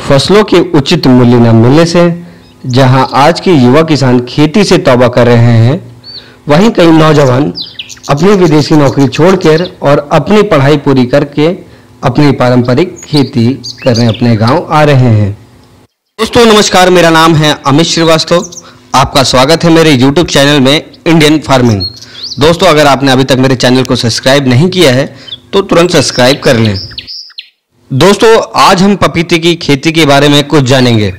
फसलों के उचित मूल्य न मिलने से जहां आज के युवा किसान खेती से तौबा कर रहे हैं, वहीं कई नौजवान अपनी विदेशी नौकरी छोड़कर और अपनी पढ़ाई पूरी करके अपनी पारंपरिक खेती करने अपने गांव आ रहे हैं। दोस्तों नमस्कार, मेरा नाम है अमित श्रीवास्तव। आपका स्वागत है मेरे YouTube चैनल में इंडियन फार्मिंग। दोस्तों अगर आपने अभी तक मेरे चैनल को सब्सक्राइब नहीं किया है तो तुरंत सब्सक्राइब कर लें। दोस्तों आज हम पपीते की खेती के बारे में कुछ जानेंगे।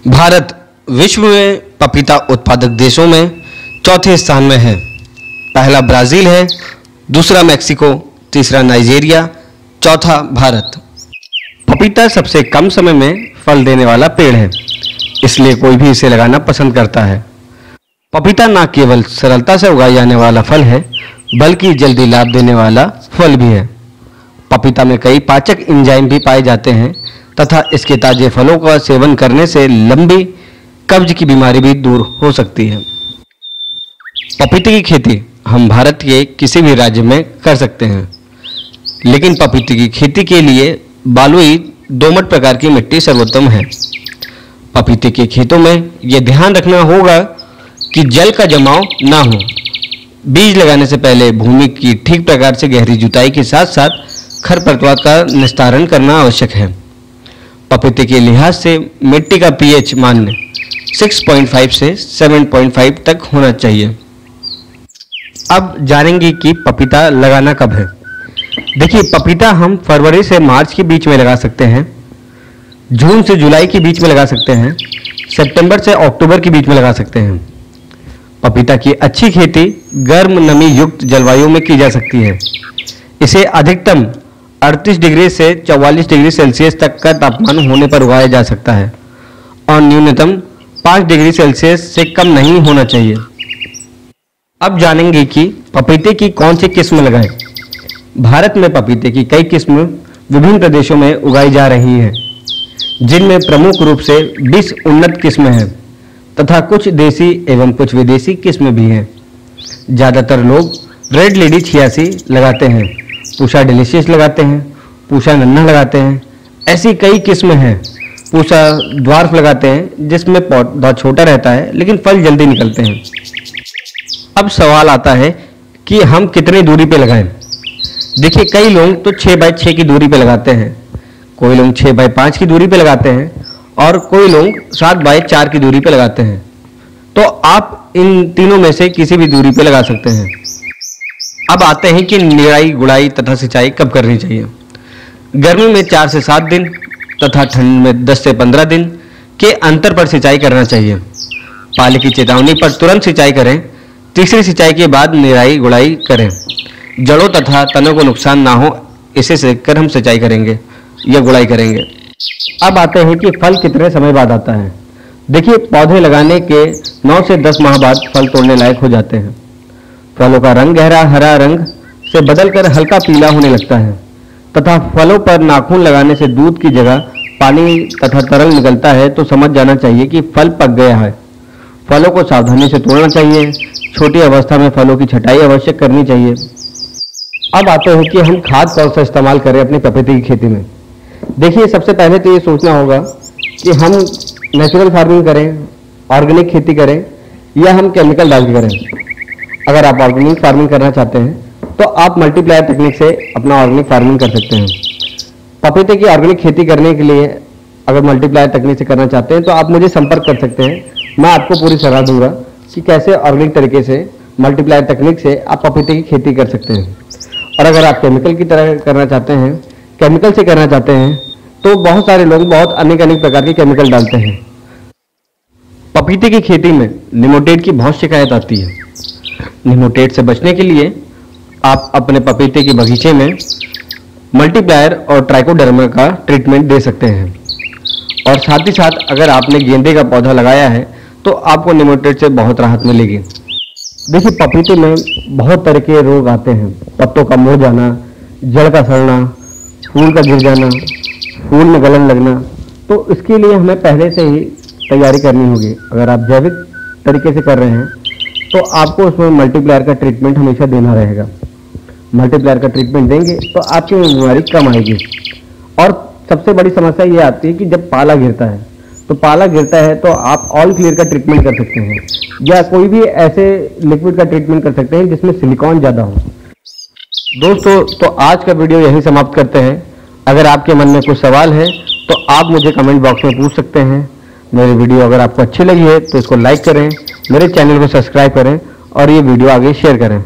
भारत विश्व में पपीता उत्पादक देशों में चौथे स्थान में है। पहला ब्राजील है, दूसरा मैक्सिको, तीसरा नाइजीरिया, चौथा भारत। पपीता सबसे कम समय में फल देने वाला पेड़ है, इसलिए कोई भी इसे लगाना पसंद करता है। पपीता न केवल सरलता से उगाया जाने वाला फल है, बल्कि जल्दी लाभ देने वाला फल भी है। पपीता में कई पाचक एंजाइम भी पाए जाते हैं तथा इसके ताजे फलों का सेवन करने से लंबी कब्ज की बीमारी भी दूर हो सकती है। पपीते की खेती हम भारत के किसी भी राज्य में कर सकते हैं, लेकिन पपीते की खेती के लिए बलुई दोमट प्रकार की मिट्टी सर्वोत्तम है। पपीते के खेतों में यह ध्यान रखना होगा कि जल का जमाव ना हो। बीज लगाने से पहले भूमि की ठीक प्रकार से गहरी जुताई के साथ साथ खरपतवार का निस्तारण करना आवश्यक है। पपीते के लिहाज से मिट्टी का पीएच मान 6.5 से 7.5 तक होना चाहिए। अब जानेंगे कि पपीता लगाना कब है। देखिए, पपीता हम फरवरी से मार्च के बीच में लगा सकते हैं, जून से जुलाई के बीच में लगा सकते हैं, सितंबर से अक्टूबर के बीच में लगा सकते हैं। पपीता की अच्छी खेती गर्म नमी युक्त जलवायु में की जा सकती है। इसे अधिकतम 38 डिग्री से 44 डिग्री सेल्सियस तक का तापमान होने पर उगाया जा सकता है और न्यूनतम 5 डिग्री सेल्सियस से कम नहीं होना चाहिए। अब जानेंगे कि पपीते की कौन सी किस्म लगाएं। भारत में पपीते की कई किस्म विभिन्न प्रदेशों में उगाई जा रही हैं, जिनमें प्रमुख रूप से 20 उन्नत किस्म हैं तथा कुछ देसी एवं कुछ विदेशी किस्म भी हैं। ज़्यादातर लोग रेड लेडी 86 लगाते हैं, पूषा डिलीशियस लगाते हैं, पूषा नन्हा लगाते हैं। ऐसी कई किस्म हैं। पूषा द्वार्फ लगाते हैं, जिसमें पौधा छोटा रहता है लेकिन फल जल्दी निकलते हैं। अब सवाल आता है कि हम कितनी दूरी पे लगाएं। देखिए, कई लोग तो 6x6 की दूरी पे लगाते हैं, कोई लोग 6x5 की दूरी पे लगाते हैं और कोई लोग 7x4 की दूरी पे लगाते हैं। तो आप इन तीनों में से किसी भी दूरी पे लगा सकते हैं। अब आते हैं कि निराई गुड़ाई तथा सिंचाई कब करनी चाहिए। गर्मी में 4 से 7 दिन तथा ठंड में 10 से 15 दिन के अंतर पर सिंचाई करना चाहिए। पाले की चेतावनी पर तुरंत सिंचाई करें। तीसरी सिंचाई के बाद निराई गुड़ाई करें। जड़ों तथा तनों को नुकसान ना हो, इसे सेककर हम सिंचाई करेंगे या गुड़ाई करेंगे। अब आते हैं कि फल कितने समय बाद आता है। देखिए, पौधे लगाने के 9 से 10 माह बाद फल तोड़ने लायक हो जाते हैं। फलों का रंग गहरा हरा रंग से बदलकर हल्का पीला होने लगता है तथा फलों पर नाखून लगाने से दूध की जगह पानी तथा तरल निकलता है तो समझ जाना चाहिए कि फल पक गया है। फलों को सावधानी से तोड़ना चाहिए। छोटी अवस्था में फलों की छटाई अवश्य करनी चाहिए। अब आते हैं कि हम खाद कौन सा इस्तेमाल करें अपनी पपीते की खेती में। देखिए, सबसे पहले तो ये सोचना होगा कि हम नेचुरल फार्मिंग करें, ऑर्गेनिक खेती करें या हम केमिकल डाल के करें। अगर आप ऑर्गेनिक फार्मिंग करना चाहते हैं तो आप मल्टीप्लायर टेक्निक से अपना ऑर्गेनिक फार्मिंग कर सकते हैं। पपीते की ऑर्गेनिक खेती करने के लिए अगर मल्टीप्लायर टेक्निक से करना चाहते हैं तो आप मुझे संपर्क कर सकते हैं। मैं आपको पूरी सलाह दूंगा कि कैसे ऑर्गेनिक तरीके से मल्टीप्लायर टेक्निक से आप पपीते की खेती कर सकते हैं। और अगर आप केमिकल की तरह करना चाहते हैं, केमिकल से करना चाहते हैं, तो बहुत सारे लोग बहुत अनेक प्रकार के केमिकल डालते हैं। पपीते की खेती में निमोटेड की बहुत शिकायत आती है। निमोटेड से बचने के लिए आप अपने पपीते के बगीचे में मल्टीप्लायर और ट्राइकोडर्मा का ट्रीटमेंट दे सकते हैं। और साथ ही साथ अगर आपने गेंदे का पौधा लगाया है तो आपको निमोटेड से बहुत राहत मिलेगी। देखिए, पपीते में बहुत तरह के रोग आते हैं। पत्तों का मुड़ जाना, जड़ का सड़ना, फूल का गिर जाना, फूल में गलन लगना। तो इसके लिए हमें पहले से ही तैयारी करनी होगी। अगर आप जैविक तरीके से कर रहे हैं तो आपको उसमें मल्टीप्लायर का ट्रीटमेंट हमेशा देना रहेगा। मल्टीप्लायर का ट्रीटमेंट देंगे तो आपकी बीमारी कम आएगी। और सबसे बड़ी समस्या ये आती है कि जब पाला गिरता है तो आप ऑल क्लियर का ट्रीटमेंट कर सकते हैं या कोई भी ऐसे लिक्विड का ट्रीटमेंट कर सकते हैं जिसमें सिलिकॉन ज़्यादा हो। दोस्तों, तो आज का वीडियो यहीं समाप्त करते हैं। अगर आपके मन में कुछ सवाल है तो आप मुझे कमेंट बॉक्स में पूछ सकते हैं। मेरी वीडियो अगर आपको अच्छी लगी है तो इसको लाइक करें, मेरे चैनल को सब्सक्राइब करें और ये वीडियो आगे शेयर करें।